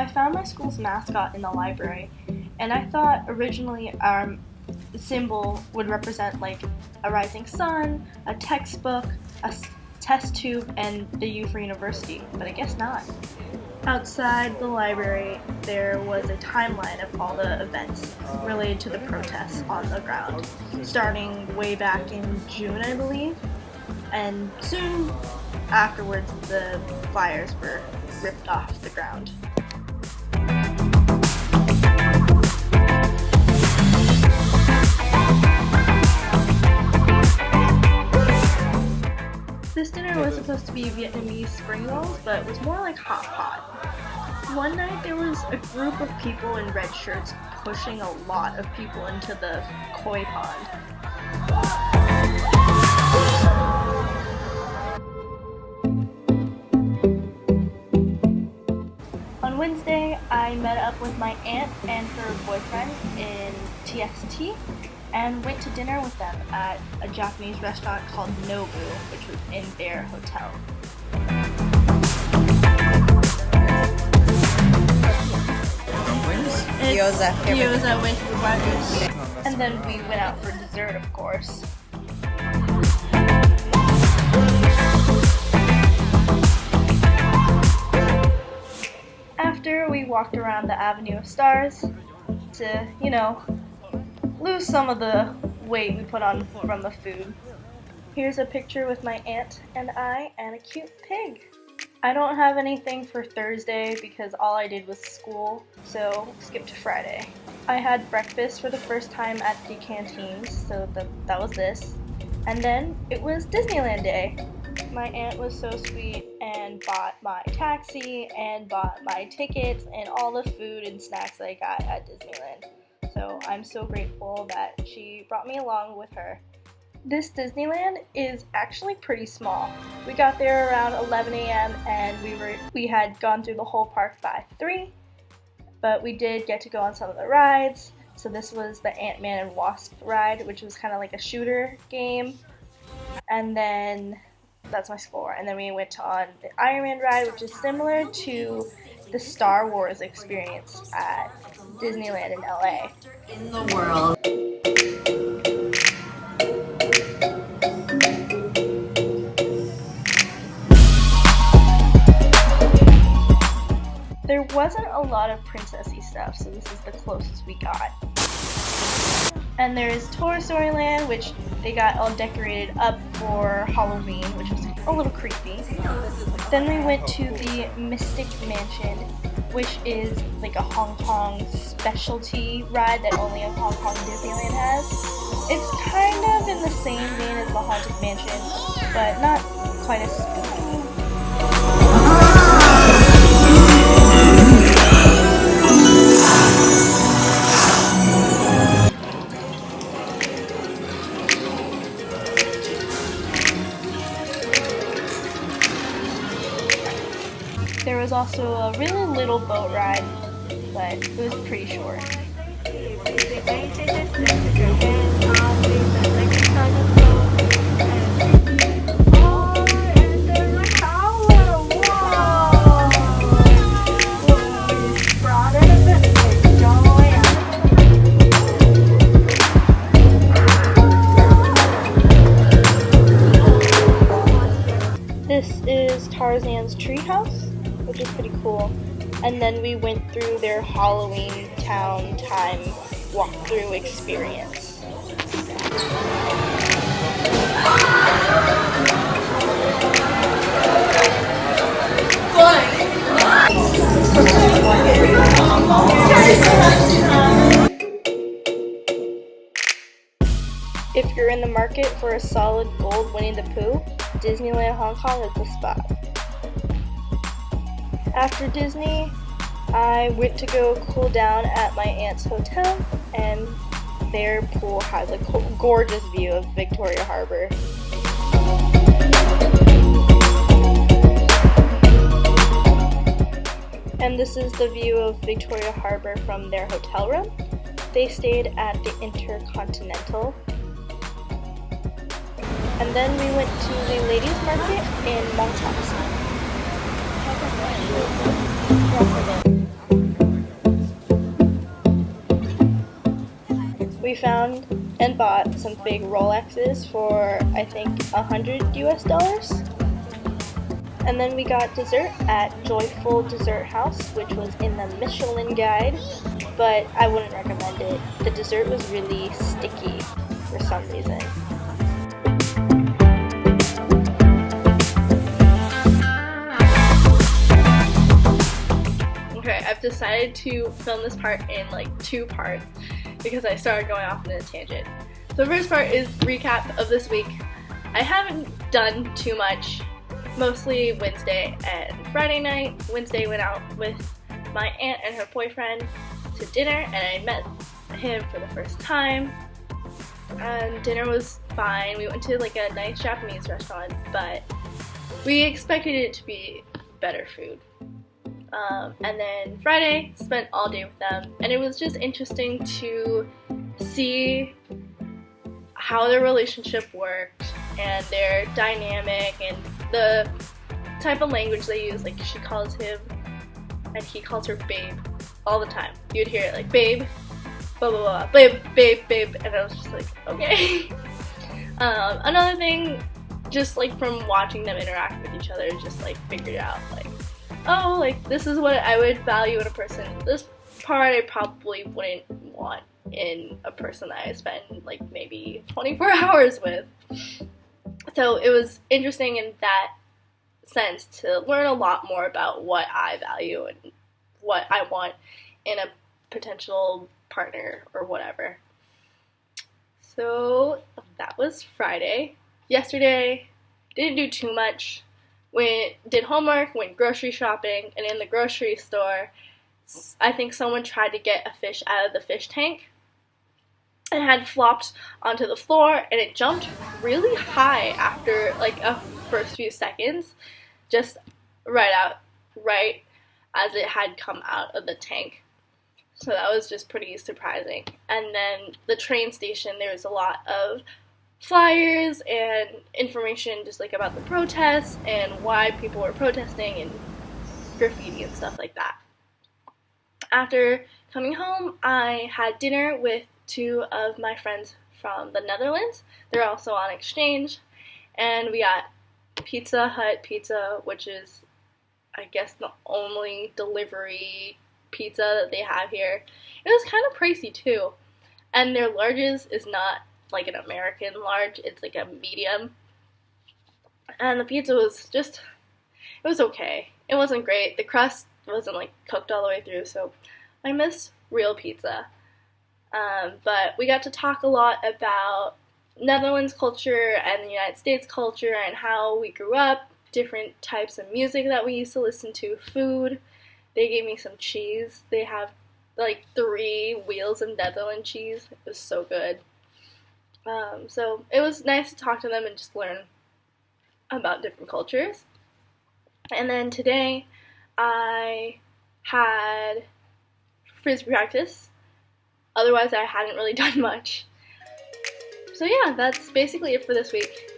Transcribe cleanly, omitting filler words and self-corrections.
found my school's mascot in the library, and I thought originally our symbol would represent like a rising sun, a textbook, a test tube, and the U for university, but I guess not. Outside the library, there was a timeline of all the events related to the protests on the ground, starting way back in June, I believe, and soon afterwards the flyers were ripped off the ground. This dinner was supposed to be Vietnamese spring rolls, but it was more like hot pot. One night there was a group of people in red shirts pushing a lot of people into the koi pond. On Wednesday, I met up with my aunt and her boyfriend in TST and went to dinner with them at a Japanese restaurant called Nobu, which was in their hotel. Gyoza with burgers. And then we went out for dessert, of course. After, we walked around the Avenue of Stars to, lose some of the weight we put on from the food. Here's a picture with my aunt and I and a cute pig. I don't have anything for Thursday because all I did was school, so skip to Friday. I had breakfast for the first time at the canteens, so that was this. And then it was Disneyland Day. My aunt was so sweet and bought my taxi and bought my tickets and all the food and snacks that I got at Disneyland. So I'm so grateful that she brought me along with her. This Disneyland is actually pretty small. We got there around 11 a.m. and we had gone through the whole park by 3, but we did get to go on some of the rides. So this was the Ant-Man and Wasp ride, which was kind of like a shooter game. And then that's my score. And then we went on the Iron Man ride, which is similar to the Star Wars experience at Disneyland in LA. In the world. There wasn't a lot of princessy stuff, so this is the closest we got. And there's Toy Story Land, which they got all decorated up for Halloween, which was a little creepy. Then we went to the Mystic Mansion, which is like a Hong Kong specialty ride that only a Hong Kong Disneyland has. It's kind of in the same vein as the Haunted Mansion, but not quite as spooky. There was also a really little boat ride, but it was pretty short. This is Tarzan's treehouse, which is pretty cool. And then we went through their Halloween Town Time walkthrough experience. If you're in the market for a solid gold Winnie the Pooh, Disneyland Hong Kong is the spot. After Disney, I went to go cool down at my aunt's hotel, and their pool has a gorgeous view of Victoria Harbor. And this is the view of Victoria Harbor from their hotel room. They stayed at the Intercontinental. And then we went to the ladies' market in Mong Kok. we found and bought some fake Rolexes for I think $100 US. And then we got dessert at Joyful Dessert House, which was in the Michelin Guide, but I wouldn't recommend it. The dessert was really sticky for some reason. Okay, I've decided to film this part in like 2 parts because I started going off on a tangent. So the first part is recap of this week. I haven't done too much, mostly Wednesday and Friday night. Wednesday went out with my aunt and her boyfriend to dinner, and I met him for the first time. And dinner was fine. We went to like a nice Japanese restaurant, but we expected it to be better food. And then Friday, spent all day with them, and it was just interesting to see how their relationship worked and their dynamic and the type of language they use. Like, she calls him and he calls her babe all the time. You'd hear it like, babe, blah blah blah, babe, babe, babe, and I was just like, okay. Another thing, just like from watching them interact with each other, just like figured out like, oh, like this is what I would value in a person. This part I probably wouldn't want in a person that I spend like maybe 24 hours with. So it was interesting in that sense to learn a lot more about what I value and what I want in a potential partner or whatever. So that was Friday. Yesterday, didn't do too much. Did homework, went grocery shopping, and in the grocery store, I think someone tried to get a fish out of the fish tank. It had flopped onto the floor, and it jumped really high after like a first few seconds, just right as it had come out of the tank. So that was just pretty surprising. And then the train station, there was a lot of flyers and information just like about the protests and why people were protesting and graffiti and stuff like that. After coming home, I had dinner with 2 of my friends from the Netherlands. They're also on exchange, and we got Pizza Hut pizza, which is I guess the only delivery pizza that they have here. It was kind of pricey too, and their larges is not like an American large, it's like a medium, and the pizza was just, it was okay. It wasn't great. The crust wasn't like cooked all the way through, so I miss real pizza. But we got to talk a lot about Netherlands culture and the United States culture and how we grew up, different types of music that we used to listen to, food. They gave me some cheese. They have like 3 wheels of Netherlands cheese. It was so good. So it was nice to talk to them and just learn about different cultures. And then today I had frisbee practice. Otherwise I hadn't really done much. So yeah, that's basically it for this week.